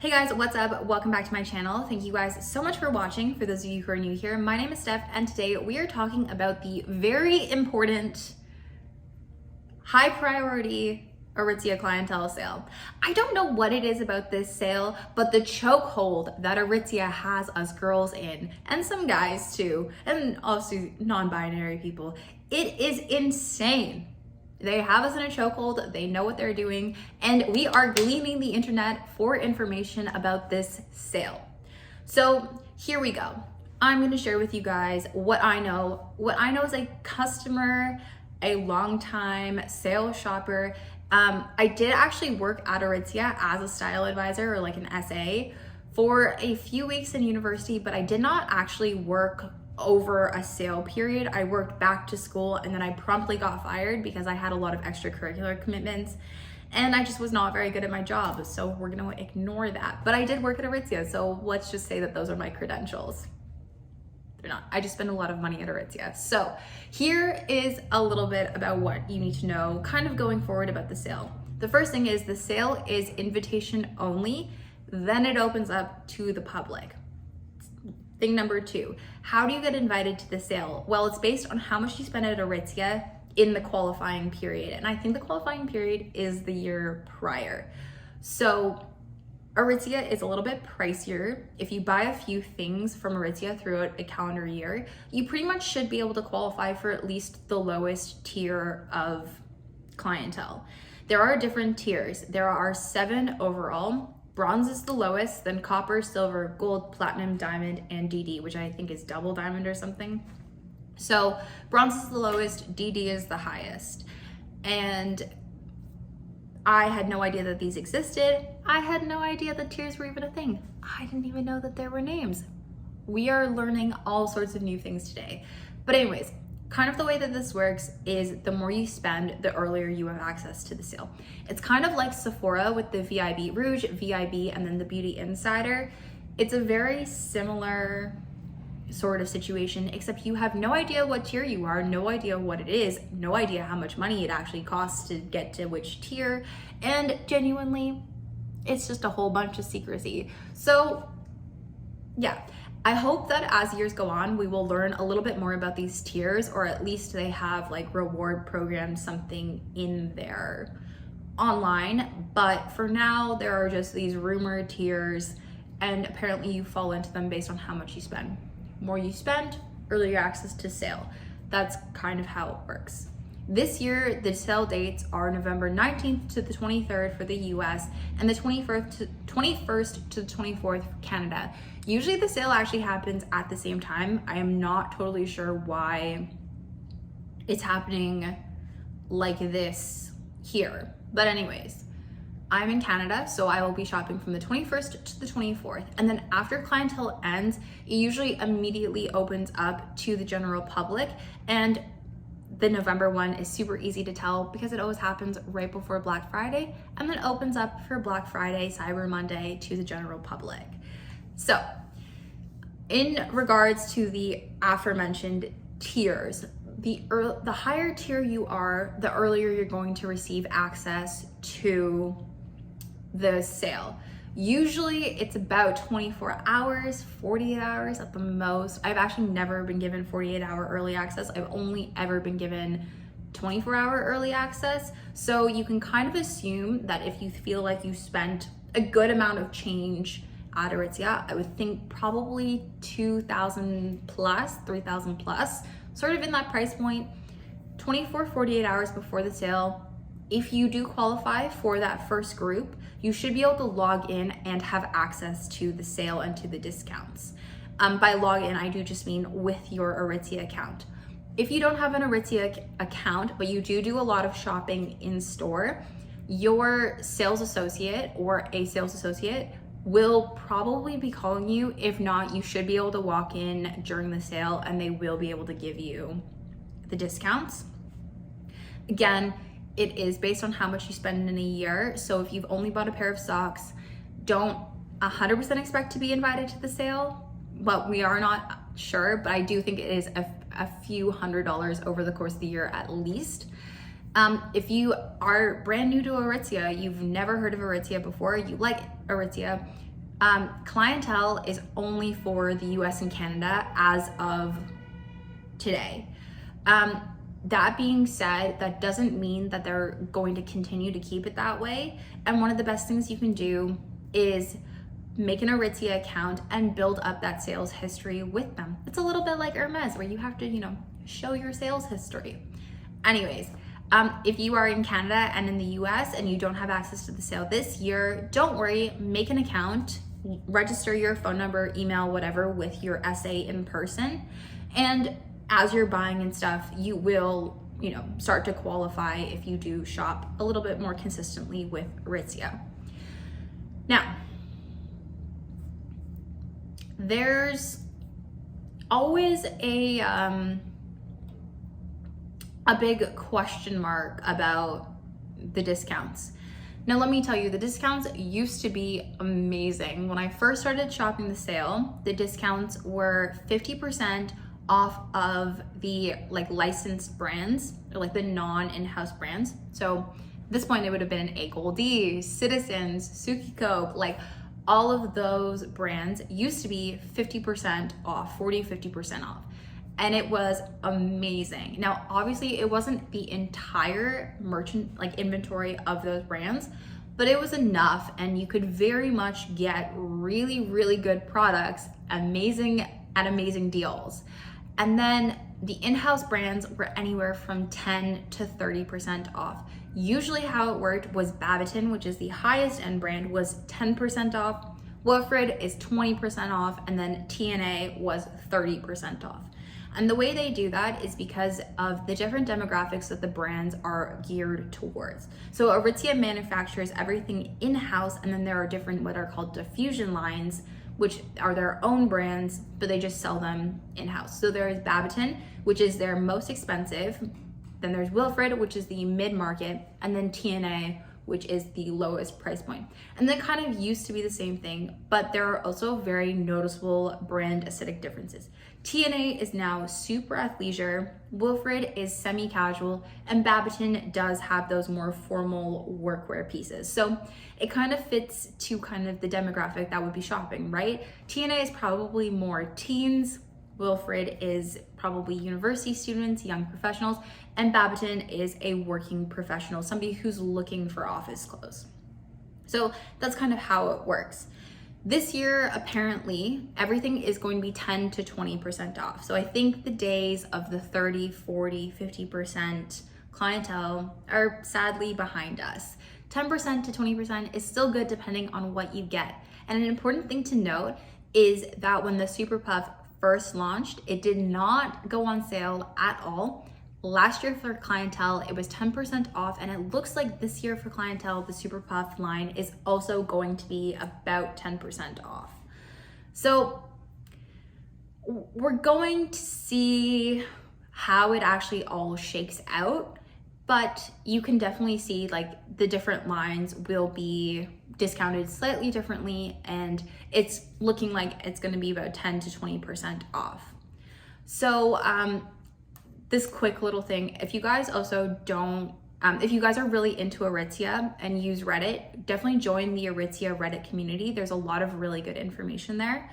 Hey guys, what's up? Welcome back to my channel. Thank you guys so much for watching. For those of you who are new here, my name is Steph, and today we are talking about the very important, high priority ARITZIA clientele sale. I don't know what it is about this sale, but the chokehold that ARITZIA has us girls in, and some guys too, and also non-binary people, it is insane. They have us in a chokehold, they know what they're doing, and we are gleaning the internet for information about this sale. So here we go. I'm gonna share with you guys what I know. What I know as a customer, a longtime sales shopper. I did actually work at ARITZIA as a style advisor or like an SA for a few weeks in university, but I did not actually work over a sale period. I worked back to school and then I promptly got fired because I had a lot of extracurricular commitments and I just was not very good at my job. So we're gonna ignore that. But I did work at ARITZIA, so let's just say that those are my credentials. They're not. I just spend a lot of money at ARITZIA. So here is a little bit about what you need to know kind of going forward about the sale. The first thing is the sale is invitation only, then it opens up to the public. Thing number two, how do you get invited to the sale? Well, it's based on how much you spend at ARITZIA in the qualifying period. And I think the qualifying period is the year prior. So ARITZIA is a little bit pricier. If you buy a few things from ARITZIA throughout a calendar year, you pretty much should be able to qualify for at least the lowest tier of clientele. There are different tiers. There are 7 overall. Bronze is the lowest, then copper, silver, gold, platinum, diamond, and DD, which I think is double diamond or something. So bronze is the lowest, DD is the highest. And I had no idea that these existed. I had no idea that tiers were even a thing. I didn't even know that there were names. We are learning all sorts of new things today. But anyways, kind of the way that this works is the more you spend, the earlier you have access to the sale. It's kind of like Sephora with the VIB Rouge, VIB, and then the Beauty Insider. It's a very similar sort of situation, except you have no idea what tier you are, no idea what it is, no idea how much money it actually costs to get to which tier, and genuinely, it's just a whole bunch of secrecy. So yeah, I hope that as years go on, we will learn a little bit more about these tiers, or at least they have like reward programs, something in there online. But for now, there are just these rumored tiers, and apparently you fall into them based on how much you spend. More you spend, earlier access to sale. That's kind of how it works. This year, the sale dates are November 19th to the 23rd for the US and the 21st to the 24th for Canada. Usually the sale actually happens at the same time. I am not totally sure why it's happening like this here. But anyways, I'm in Canada, so I will be shopping from the 21st to the 24th. And then after clientele ends, it usually immediately opens up to the general public. And the November one is super easy to tell because it always happens right before Black Friday and then opens up for Black Friday, Cyber Monday to the general public. So in regards to the aforementioned tiers, the higher tier you are, the earlier you're going to receive access to the sale. Usually it's about 24 hours, 48 hours at the most. I've actually never been given 48-hour early access. I've only ever been given 24-hour early access. So you can kind of assume that if you feel like you spent a good amount of change at ARITZIA, I would think probably 2,000 plus, 3,000 plus, sort of in that price point, 24, 48 hours before the sale. If you do qualify for that first group, you should be able to log in and have access to the sale and to the discounts. By log in, I do just mean with your ARITZIA account. If you don't have an ARITZIA account, but you do a lot of shopping in store, your sales associate or a sales associate will probably be calling you. If not, you should be able to walk in during the sale and they will be able to give you the discounts. Again, it is based on how much you spend in a year. So if you've only bought a pair of socks, don't 100% expect to be invited to the sale, but we are not sure, but I do think it is a few $100s over the course of the year at least. If you are brand new to ARITZIA, you've never heard of ARITZIA before, you like ARITZIA, Clientele is only for the US and Canada as of today. That being said, that doesn't mean that they're going to continue to keep it that way. And one of the best things you can do is make an ARITZIA account and build up that sales history with them. It's a little bit like Hermes, where you have to, show your sales history. Anyways, if you are in Canada and in the US and you don't have access to the sale this year, don't worry, make an account, register your phone number, email, whatever with your SA in person. And as you're buying and stuff, you will, start to qualify if you do shop a little bit more consistently with ARITZIA. Now, there's always a big question mark about the discounts. Now, let me tell you, the discounts used to be amazing. When I first started shopping the sale, the discounts were 50% off of the licensed brands, or the non-in-house brands. So at this point, it would have been A Goldie, Citizens, Sukiko, all of those brands used to be 50% off, 50% off. And it was amazing. Now, obviously it wasn't the entire merchant inventory of those brands, but it was enough, and you could very much get really, really good products, at amazing deals. And then the in-house brands were anywhere from 10 to 30% off. Usually how it worked was Babaton, which is the highest end brand, was 10% off. Wilfred is 20% off, and then TNA was 30% off. And the way they do that is because of the different demographics that the brands are geared towards. So ARITZIA manufactures everything in-house, and then there are different what are called diffusion lines, which are their own brands, but they just sell them in-house. So there is Babaton, which is their most expensive. Then there's Wilfred, which is the mid-market, and then TNA, which is the lowest price point. And they kind of used to be the same thing, but there are also very noticeable brand aesthetic differences. TNA is now super athleisure, Wilfred is semi-casual, and Babaton does have those more formal workwear pieces. So it kind of fits to kind of the demographic that would be shopping, right? TNA is probably more teens, Wilfred is probably university students, young professionals, and Babaton is a working professional, somebody who's looking for office clothes. So that's kind of how it works. This year, apparently, everything is going to be 10 to 20% off. So I think the days of the 30, 40, 50% clientele are sadly behind us. 10% to 20% is still good depending on what you get. And an important thing to note is that when the Super Puff first launched, it did not go on sale at all. Last year for clientele, it was 10% off, and it looks like this year for clientele, the Super Puff line is also going to be about 10% off. So we're going to see how it actually all shakes out, but you can definitely see the different lines will be discounted slightly differently, and it's looking like it's going to be about 10 to 20% off. So this quick little thing, if you guys also don't, if you guys are really into ARITZIA and use Reddit, definitely join the ARITZIA Reddit community. There's a lot of really good information there.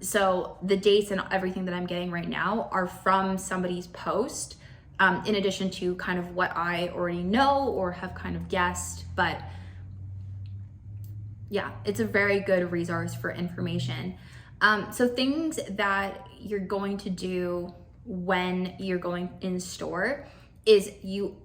So the dates and everything that I'm getting right now are from somebody's post, in addition to kind of what I already know or have kind of guessed. But yeah, it's a very good resource for information. So things that you're going to do when you're going in store is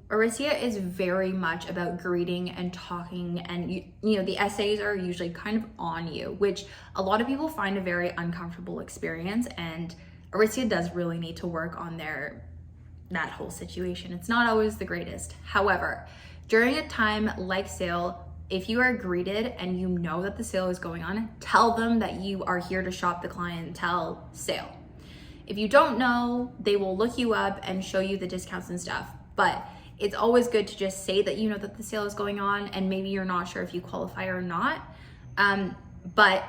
ARITZIA is very much about greeting and talking, and the essays are usually kind of on you, which a lot of people find a very uncomfortable experience, and ARITZIA does really need to work on that whole situation. It's not always the greatest. However, during a time like sale, if you are greeted and you know that the sale is going on, tell them that you are here to shop the clientele sale. If you don't know, they will look you up and show you the discounts and stuff. But it's always good to just say that you know that the sale is going on, and maybe you're not sure if you qualify or not. But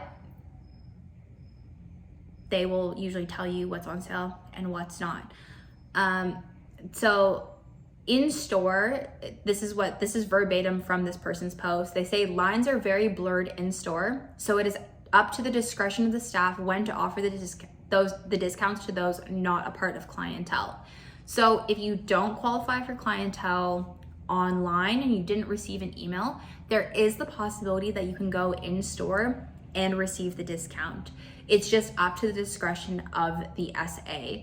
they will usually tell you what's on sale and what's not. So In store, this is verbatim from this person's post. They say lines are very blurred in store, so it is up to the discretion of the staff when to offer the discounts to those not a part of clientele. So if you don't qualify for clientele online and you didn't receive an email, there is the possibility that you can go in store and receive the discount. It's just up to the discretion of the SA.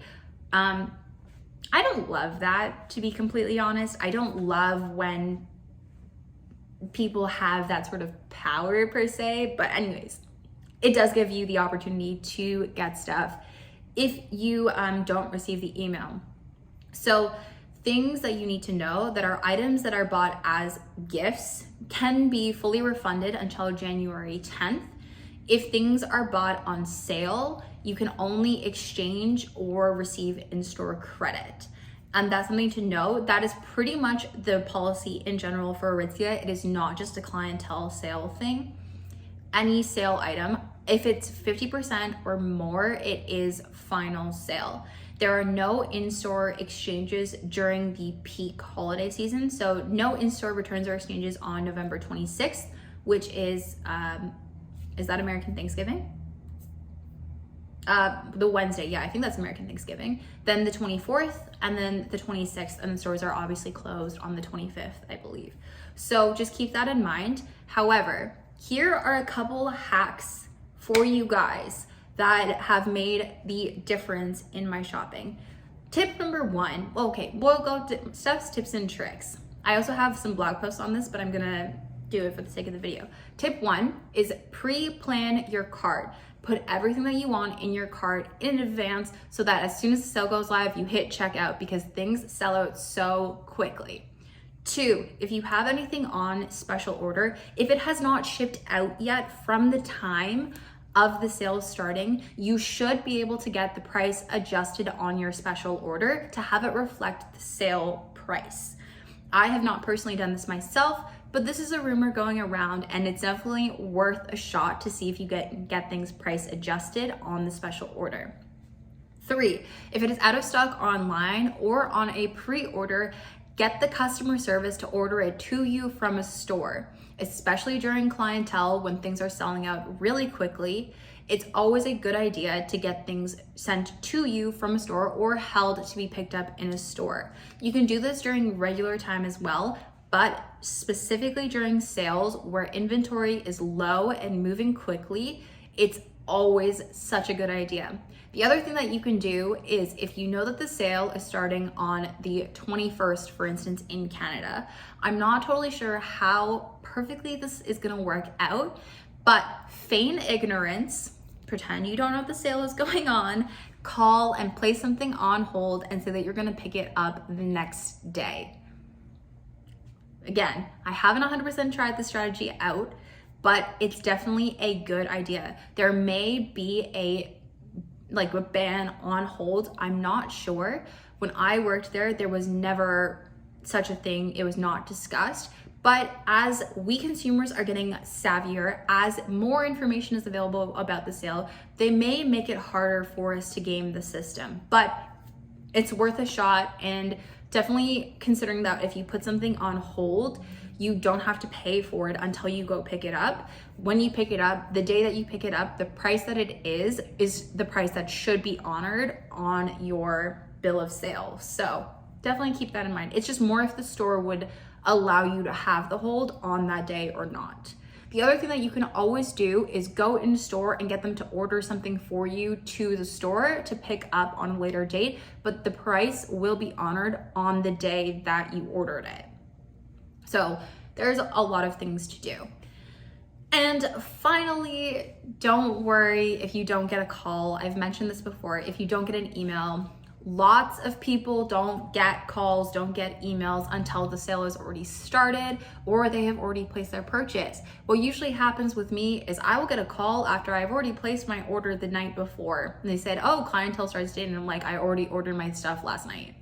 I don't love that, to be completely honest. I don't love when people have that sort of power per se, but anyways, it does give you the opportunity to get stuff if you don't receive the email. So things that you need to know that are items that are bought as gifts can be fully refunded until January 10th. If things are bought on sale, you can only exchange or receive in-store credit. And that's something to know. That is pretty much the policy in general for Aritzia. It is not just a clientele sale thing. Any sale item, if it's 50% or more, it is final sale. There are no in-store exchanges during the peak holiday season. So no in-store returns or exchanges on November 26th, which is that American Thanksgiving? The Wednesday, yeah, I think that's American Thanksgiving. Then the 24th, and then the 26th, and the stores are obviously closed on the 25th, I believe. So just keep that in mind. However, here are a couple hacks for you guys that have made the difference in my shopping. Tip number one, okay, we'll go to Steph's tips and tricks. I also have some blog posts on this, but I'm gonna do it for the sake of the video. Tip one is pre-plan your cart. Put everything that you want in your cart in advance so that as soon as the sale goes live, you hit checkout because things sell out so quickly. Two, if you have anything on special order, if it has not shipped out yet from the time of the sale starting, you should be able to get the price adjusted on your special order to have it reflect the sale price. I have not personally done this myself, but this is a rumor going around and it's definitely worth a shot to see if you get things price adjusted on the special order. Three, if it is out of stock online or on a pre-order, get the customer service to order it to you from a store, especially during clientele when things are selling out really quickly. It's always a good idea to get things sent to you from a store or held to be picked up in a store. You can do this during regular time as well, but specifically during sales where inventory is low and moving quickly, it's always such a good idea. The other thing that you can do is if you know that the sale is starting on the 21st, for instance, in Canada, I'm not totally sure how perfectly this is gonna work out, but feign ignorance, pretend you don't know if the sale is going on, call and place something on hold and say that you're gonna pick it up the next day. Again, I haven't 100% tried the strategy out, but it's definitely a good idea. There may be a ban on hold. I'm not sure. When I worked there was never such a thing. It was not discussed. But as we consumers are getting savvier, as more information is available about the sale, they may make it harder for us to game the system. But it's worth a shot, and definitely considering that if you put something on hold, you don't have to pay for it until you go pick it up. When you pick it up, the day that you pick it up, the price that it is the price that should be honored on your bill of sale. So definitely keep that in mind. It's just more if the store would allow you to have the hold on that day or not. The other thing that you can always do is go in the store and get them to order something for you to the store to pick up on a later date, but the price will be honored on the day that you ordered it. So there's a lot of things to do. And finally, don't worry if you don't get a call. I've mentioned this before. If you don't get an email, lots of people don't get calls, don't get emails until the sale is already started or they have already placed their purchase. What usually happens with me is I will get a call after I've already placed my order the night before. And they said, oh, clientele starts dating. And I'm like, I already ordered my stuff last night.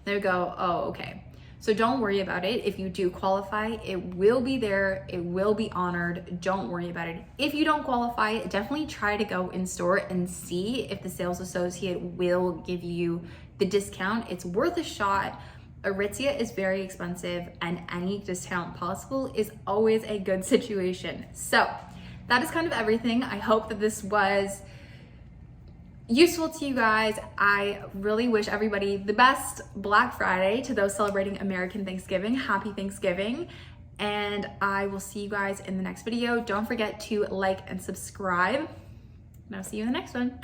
They go, oh, okay. So don't worry about it. If you do qualify, it will be there. It will be honored. Don't worry about it. If you don't qualify, definitely try to go in store and see if the sales associate will give you the discount. It's worth a shot, Aritzia is very expensive and any discount possible is always a good situation. So that is kind of everything. I hope that this was useful to you guys. I really wish everybody the best Black Friday. To those celebrating American Thanksgiving, happy Thanksgiving. And I will see you guys in the next video. Don't forget to like and subscribe. And I'll see you in the next one.